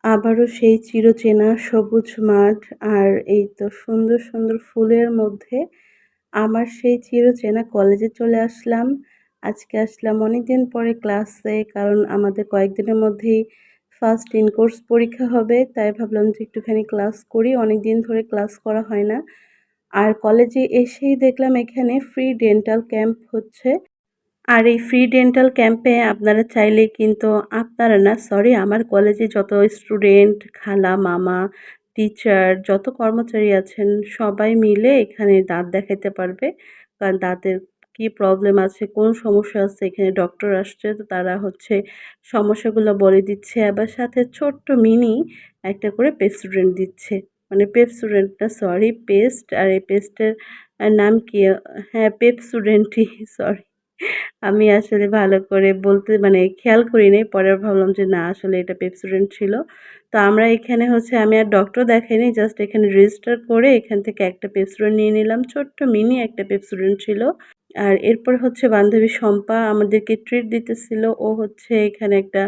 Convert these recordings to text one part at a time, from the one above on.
আবারও সেই চিরচেনা সবুজ মাঠ আর এই তো সুন্দর, সুন্দর ফুলের মধ্যে আমার সেই চিরচেনা কলেজে চলে আসলাম। আজকে আসলাম অনেকদিন পরে ক্লাসে, কারণ আমাদের কয়েকদিনের মধ্যেই ফার্স্ট ইন কোর্স পরীক্ষা হবে। তাই ভাবলাম যে একটুখানি ক্লাস করি। অনেকদিন ধরে ক্লাস করা হয় না। আর কলেজে এসেই দেখলাম এখানে ফ্রি ডেন্টাল ক্যাম্প হচ্ছে। আর এই ফ্রি ডেন্টাল ক্যাম্পে আপনারা চাইলে কিন্তু আপনারা না সরি আমার কলেজে যত স্টুডেন্ট, খালা, মামা, টিচার যত কর্মচারী আছেন সবাই মিলে এখানে দাঁত দেখাইতে পারবে। কারণ দাঁতের কি প্রবলেম আছে, কোন সমস্যা আছে, এখানে ডক্টর আসছে তো তারা হচ্ছে সমস্যাগুলো বলে দিচ্ছে। আবার সাথে ছোট্ট মিনি একটা করে পেপসোডেন্ট দিচ্ছে। মানে পেপসোডেন্ট না সরি পেস্ট, আর এই পেস্টের নাম কি? হ্যাঁ, পেপসোডেন্টই সরি। আমি আসলে ভালো করে বলতে মানে খেয়াল করি নাই। পরে ভাবলাম যে না আসলে এটা পেপসোডেন্ট ছিল। তো আমরা এখানে হচ্ছে আমি আর ডক্টর দেখাইনি। জাস্ট এখানে রেজিস্টার করে এখান থেকে একটা পেপসোডেন্ট নিয়ে নিলাম। ছোট্ট মিনি একটা পেপসোডেন্ট ছিল। আর এরপর হচ্ছে বান্ধবী শম্পা আমাদেরকে ট্রিট দিতেছিল। ও হচ্ছে এখানে একটা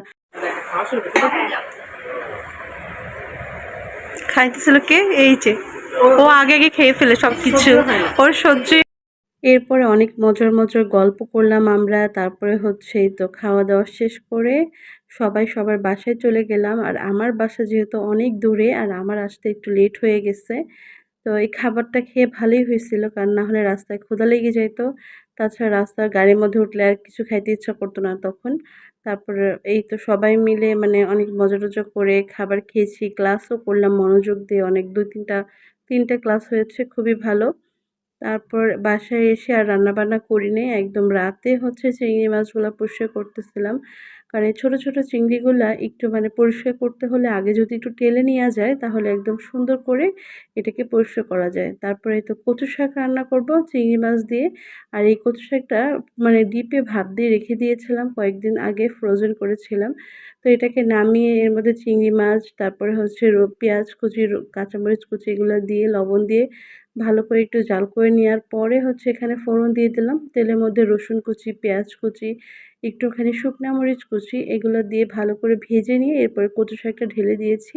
খাইতেছিল কে? এই যে। ও আগে, আগে খেয়ে ফেলে সবকিছু। ওর সহ্যই এরপরে অনেক মজার, মজার গল্প করলাম আমরা। তারপরে হচ্ছে এই তো খাওয়া-দাওয়া শেষ করে সবাই সবার বাসায় চলে গেলাম। আর আমার বাসা যেহেতু অনেক দূরে আর আমার আসতে একটু লেট হয়ে গেছে। তো এই খাবারটা খেয়ে ভালোই হয়েছিল। কারণ না হলে রাস্তায় ক্ষুধা লেগে যাইত। তাছাড়া রাস্তার গাড়ির মধ্যে উঠলে আর কিছু খাইতে ইচ্ছা করত না তখন। তারপরে এই তো সবাই মিলে মানে অনেক মজা-টজা করে খাবার খেয়েছি। ক্লাসও করলাম মনোযোগ দিয়ে অনেক ৩টা ক্লাস হয়েছে, খুবই ভালো। তারপর বাসায় এসে আর রান্নাবান্না করি নাই। একদম রাতে হচ্ছে চিংড়ি মাছগুলা পরিষ্কার করতেছিলাম। কারণ এই ছোট, ছোট চিংড়িগুলা একটু মানে পরিষ্কার করতে হলে আগে যদি একটু টেলে নেয়া যায় তাহলে একদম সুন্দর করে এটাকে পরিষ্কার করা যায়। তারপরে এই তো কচু শাক রান্না করব চিংড়ি মাছ দিয়ে। আর এই কচু শাকটা মানে ডিপে ভাপ দিয়ে রেখে দিয়েছিলাম কয়েকদিন আগে, ফ্রোজেন করেছিলাম। তো এটাকে নামিয়ে এর মধ্যে চিংড়ি মাছ, তারপরে হচ্ছে পেঁয়াজ কুচি, কাঁচামরিচ কুচি এগুলা দিয়ে লবণ দিয়ে ভালো করে একটু জাল করে নেওয়ার পরে হচ্ছে এখানে ফোড়ন দিয়ে দিলাম। তেলের মধ্যে রসুন কুচি, পেঁয়াজ কুচি, একটুখানি শুকনা মরিচ কুচি এগুলো দিয়ে ভালো করে ভেজে নিয়ে এরপরে কচু শাকটা ঢেলে দিয়েছি।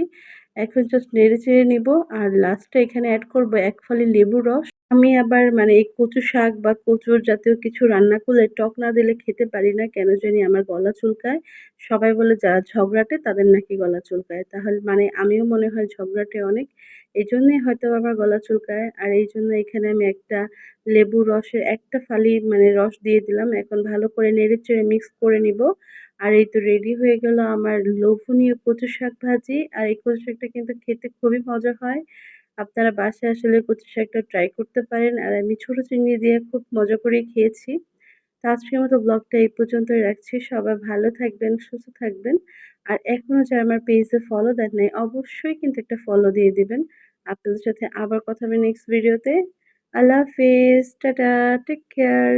এখন জাস্ট নেড়ে চেড়ে নিব। আর লাস্টে এখানে এড করব ১ ফালি লেবুর রস। আমি আবার মানে এই কচু শাক বা কচুর জাতীয় কিছু রান্না করলে টক না দিলে খেতে পারি না। কেন জানি আমার গলা চুলকায়। সবাই বলে যারা ঝগড়াটে তাদের নাকি গলা চুলকায়। তাহলে মানে আমিও মনে হয় ঝগড়াটে অনেক। এজন্যই হয়তো আমার গলা চুলকায়। আর এইজন্য এখানে আমি একটা লেবুর রসের একটা ফালি মানে রস দিয়ে দিলাম। এখন ভালো করে নেড়েচেড়ে মিক্স করে নিব। আর এই তো রেডি হয়ে গেল আমার লোভনীয় কচু শাক ভাজি। আর এই কচু শাকটা কিন্তু খেতে খুবই মজা হয়। আপনারা বাসায় আসলে কচু শাকটা ট্রাই করতে পারেন। আর আমি ছোট চিংড়ি দিয়ে খুব মজা করেই খেয়েছি। তো আজকের মতো ব্লগটা এই পর্যন্তই রাখছি। সবাই ভালো থাকবেন, সুস্থ থাকবেন। আর এখনো যারা আমার পেজে ফলো দেন নাই অবশ্যই কিন্তু একটা ফলো দিয়ে দিবেন। আপনাদের সাথে আবার কথা হবে নেক্সট ভিডিওতে। আল্লাহ হাফেজ। টাটা। Take care.